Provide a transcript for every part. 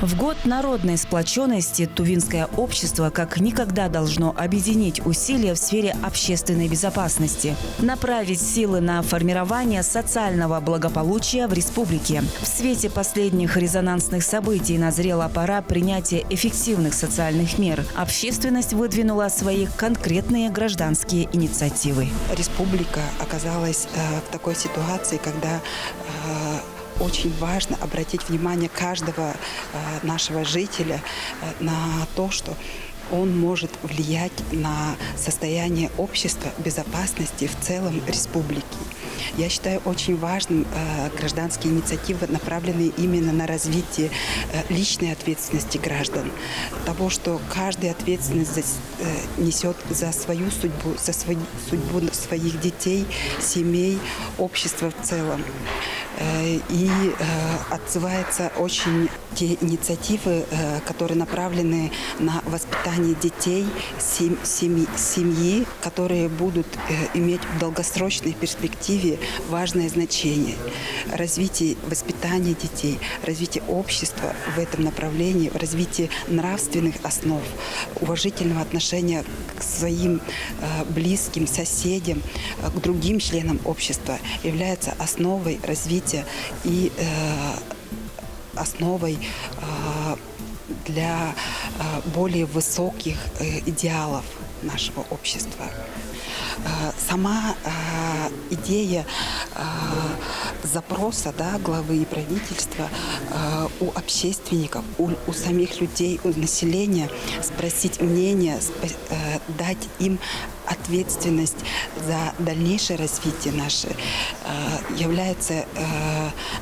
В год народной сплоченности тувинское общество как никогда должно объединить усилия в сфере общественной безопасности, направить силы на формирование социального благополучия в республике. В свете последних резонансных событий назрела пора принятия эффективных социальных мер. Общественность выдвинула свои конкретные гражданские инициативы. Республика оказалась в такой ситуации, когда очень важно обратить внимание каждого нашего жителя на то, что он может влиять на состояние общества, безопасности в целом республики. Я считаю очень важным гражданские инициативы, направленные именно на развитие личной ответственности граждан. Того, что каждый ответственность несет за свою судьбу, за судьбу своих детей, семей, общества в целом. И отзываются очень те инициативы, которые направлены на воспитание детей, семьи, которые будут иметь в долгосрочной перспективе важное значение. Развитие воспитания детей, развитие общества в этом направлении, развитие нравственных основ, уважительного отношения к своим близким, соседям, к другим членам общества является основой развития и основой для более высоких идеалов нашего общества. Сама идея запроса главы и правительства у общественников, у самих людей, у населения спросить мнение, дать им ответственность за дальнейшее развитие наше является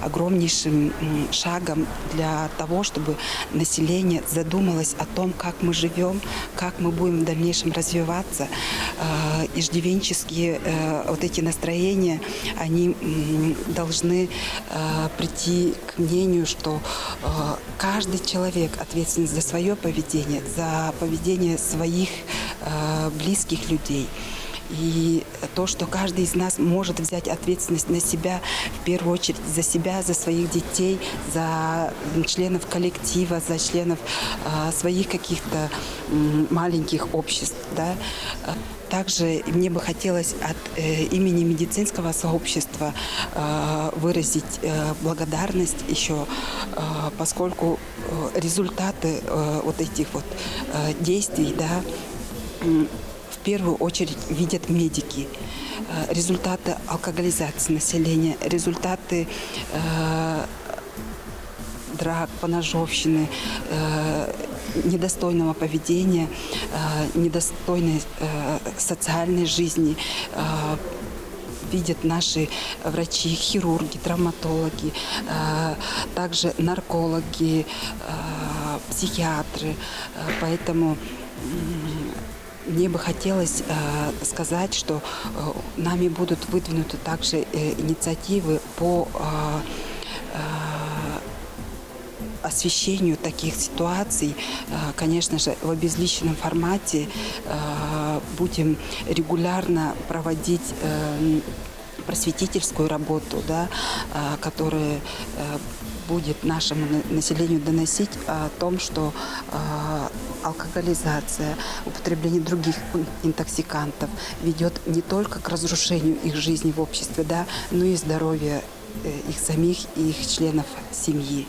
огромнейшим шагом для того, чтобы население задумалось о том, как мы живем, как мы будем в дальнейшем развиваться. Иждивенческие вот эти настроения, они должны прийти к мнению, что каждый человек ответственен за свое поведение, за поведение своих близких людей. И то, что каждый из нас может взять ответственность на себя, в первую очередь за себя, за своих детей, за членов коллектива, за членов своих каких-то маленьких обществ. Да. Также мне бы хотелось от имени медицинского сообщества выразить благодарность еще, поскольку результаты вот этих вот действий, в первую очередь видят медики. Результаты алкоголизации населения, результаты драк, поножовщины, недостойного поведения, недостойной социальной жизни видят наши врачи, хирурги, травматологи, также наркологи, психиатры. Поэтому мне бы хотелось сказать, что нами будут выдвинуты также инициативы по освещению таких ситуаций. Конечно же, в обезличенном формате будем регулярно проводить просветительскую работу, которая будет нашему населению доносить о том, что алкоголизация, употребление других интоксикантов ведет не только к разрушению их жизни в обществе, но и здоровья их самих и их членов семьи.